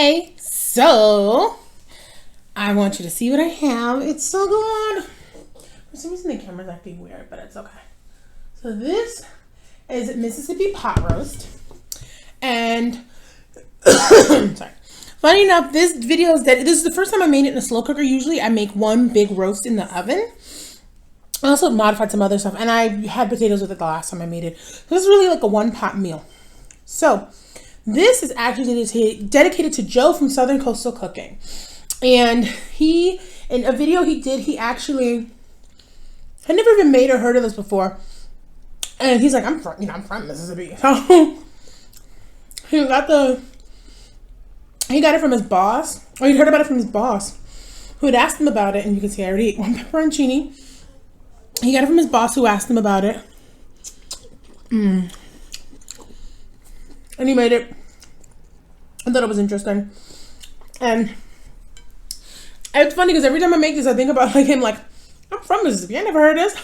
Okay, so I want you to see what I have. It's so good. For some reason the camera's acting weird, but it's okay. So this is Mississippi pot roast. And sorry. Funny enough, this is the first time I made it in a slow cooker. Usually I make one big roast in the oven. I also modified some other stuff, and I had potatoes with it the last time I made it. So this is really like a one-pot meal. So this is actually dedicated to Joe from Southern Coastal Cooking. And he, in a video he did, he actually had never even made or heard of this before. And he's like, I'm from Mississippi. So he got it from his boss, or he'd heard about it from his boss, who had asked him about it. And you can see I already ate one pepperoncini. He got it from his boss, who asked him about it. And he made it. I thought it was interesting. And it's funny because every time I make this, I think about like him, like, I'm from Mississippi. I never heard of this.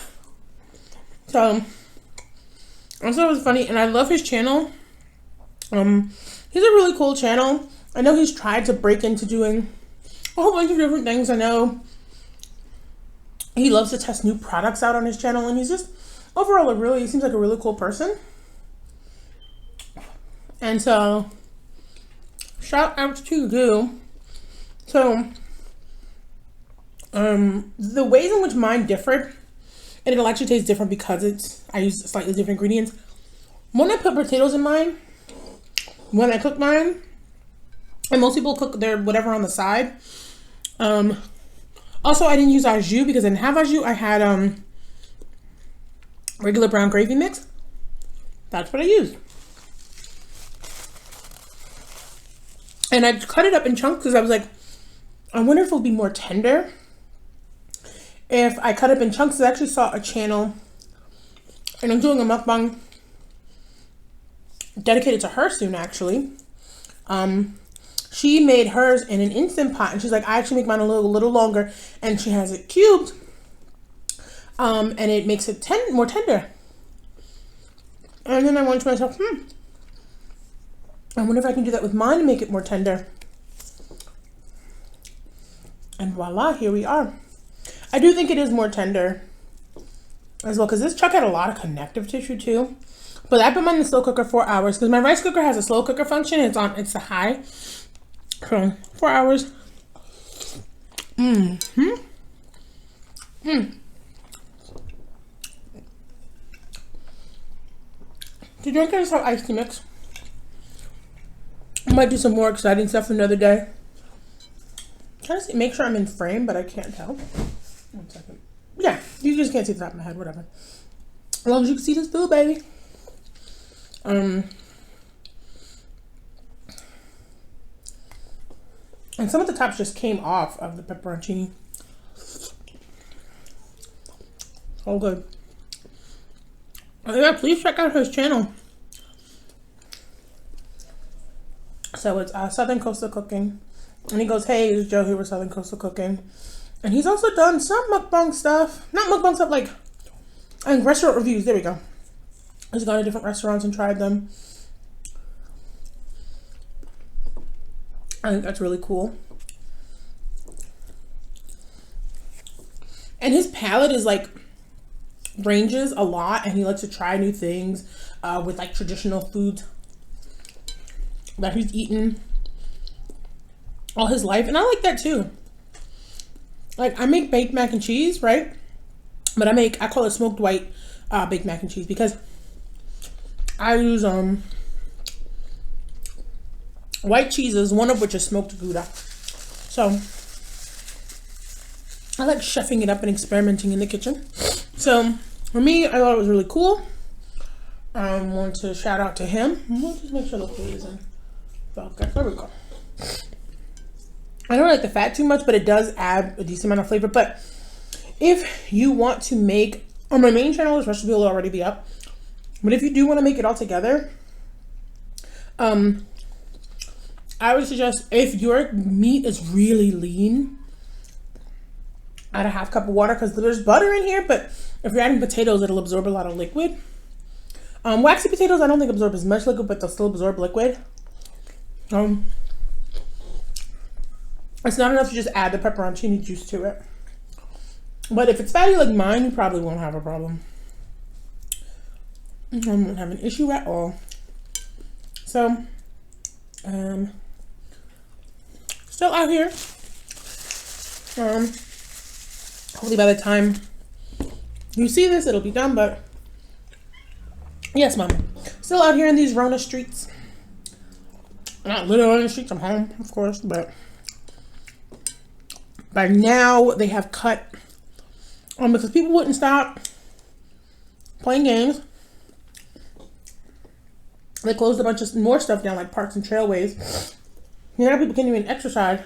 So I thought it was funny, and I love his channel. He's a really cool channel. I know he's tried to break into doing a whole bunch of different things. I know he loves to test new products out on his channel, and he's just overall he seems like a really cool person. And so shout out to you. So the ways in which mine differed, and it'll actually taste different because I use slightly different ingredients. When I put potatoes in mine, when I cook mine, and most people cook their whatever on the side. Also, I didn't use au jus because I didn't have au jus. I had regular brown gravy mix. That's what I used. And I cut it up in chunks because I was like, I wonder if it'll be more tender if I cut it up in chunks. I actually saw a channel, and I'm doing a mukbang dedicated to her soon, actually. She made hers in an Instant Pot, and she's like, I actually make mine a little longer, and she has it cubed, and it makes it more tender. And then I went to myself, I wonder if I can do that with mine to make it more tender. And voila, here we are. I do think it is more tender as well, because this chuck had a lot of connective tissue too. But I put mine in the slow cooker 4 hours because my rice cooker has a slow cooker function. It's the high. So 4 hours. Did you guys have iced tea mix? I might do some more exciting stuff another day. Trying to make sure I'm in frame, but I can't tell. 1 second. Yeah, you just can't see the top of my head, whatever. As long as you can see this food, baby. And some of the tops just came off of the pepperoncini. So good. Oh yeah, please check out his channel. So it's Southern Coastal Cooking. And he goes, hey, it's Joe here with Southern Coastal Cooking. And he's also done some mukbang stuff. Not mukbang stuff, like restaurant reviews. There we go. He's gone to different restaurants and tried them. I think that's really cool. And his palate is like, ranges a lot, and he likes to try new things with like traditional foods that he's eaten all his life. And I like that too. Like, I make baked mac and cheese, right? But I call it smoked white baked mac and cheese because I use white cheeses, one of which is smoked Gouda. So I like chefing it up and experimenting in the kitchen. So for me, I thought it was really cool. I want to shout out to him. We'll just make sure the food is in focus. There we go. I don't like the fat too much, but it does add a decent amount of flavor. But if you want to make, on my main channel, this recipe will already be up. But if you do want to make it all together, I would suggest, if your meat is really lean, add a 1/2 cup of water because there's butter in here. But if you're adding potatoes, it'll absorb a lot of liquid. Waxy potatoes, I don't think absorb as much liquid, but they'll still absorb liquid. It's not enough to just add the pepperoncini juice to it. But if it's fatty like mine, you probably won't have a problem. I won't have an issue at all. So, still out here. Hopefully by the time you see this, it'll be done, but yes, Mom. Still out here in these Rona streets. Not literally on the streets, I'm home, of course, but by now they have cut, because people wouldn't stop playing games. They closed a bunch of more stuff down, like parks and trailways. Now people can't even exercise.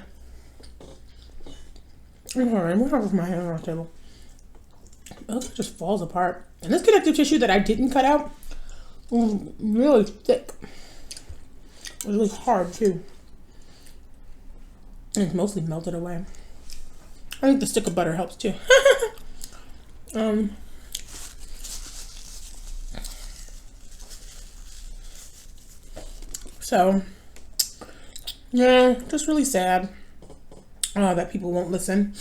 Alright, I'm gonna have my hand on the table. It just falls apart. And this connective tissue that I didn't cut out was really thick. It was really hard too. And it's mostly melted away. I think the stick of butter helps too. So, yeah, just really sad that people won't listen.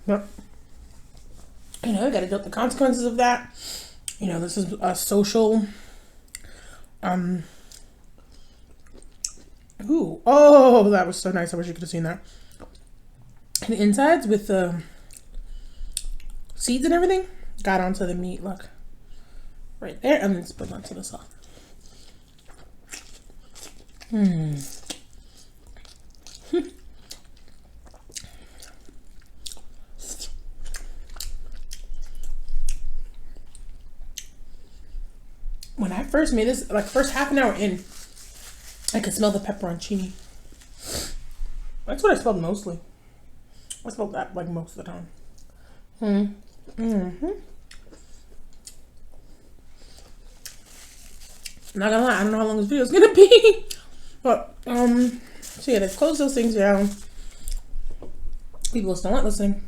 But, you know, you gotta deal with the consequences of that. You know, this is a social, ooh, oh, that was so nice. I wish you could have seen that. And the insides with the seeds and everything got onto the meat, look. Right there, and then spilled onto the sauce. When I first made this, like first half an hour in, I could smell the pepperoncini. That's what I smelled mostly. I smelled that like most of the time. Not gonna lie, I don't know how long this video is gonna be. But, so yeah, let's close those things down. People still not listening.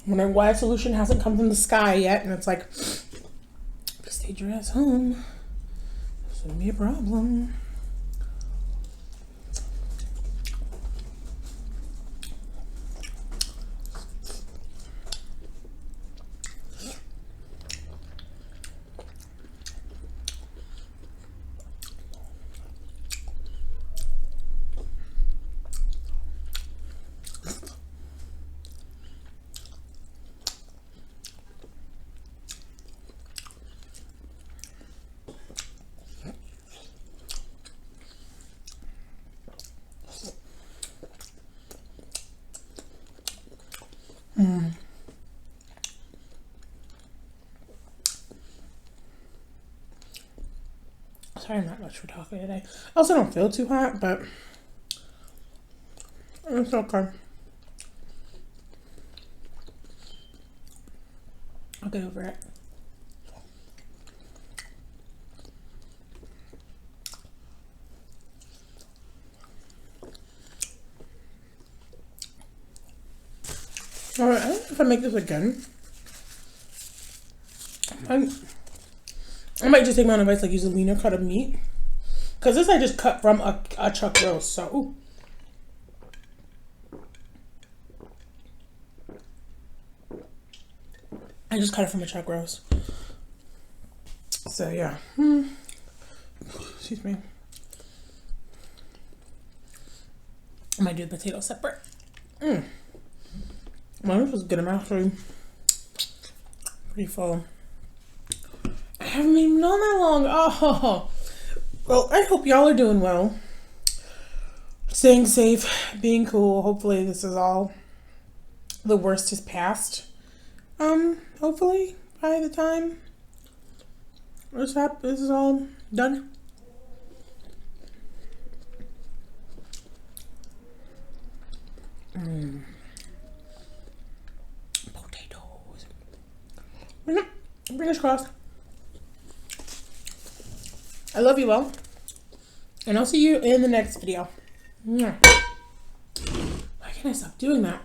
Wondering why a solution hasn't come from the sky yet, and it's like, stay your ass home. This wouldn't be a problem. Sorry, not much for talking today. I also don't feel too hot, but it's okay. I'll get over it. Alright, I don't know if I make this again. I might just take my own advice, like use a leaner cut of meat. Because this I just cut from a chuck roast, so. Ooh. I just cut it from a chuck roast. So yeah. Excuse me. I might do the potato separate. Well, this was a good amount, actually. Pretty full. I haven't even known that long. Oh, well, I hope y'all are doing well. Staying safe, being cool. Hopefully this is all, the worst is past. Hopefully by the time this is all done. Potatoes. Fingers crossed. I love you all. And I'll see you in the next video. Why can't I stop doing that?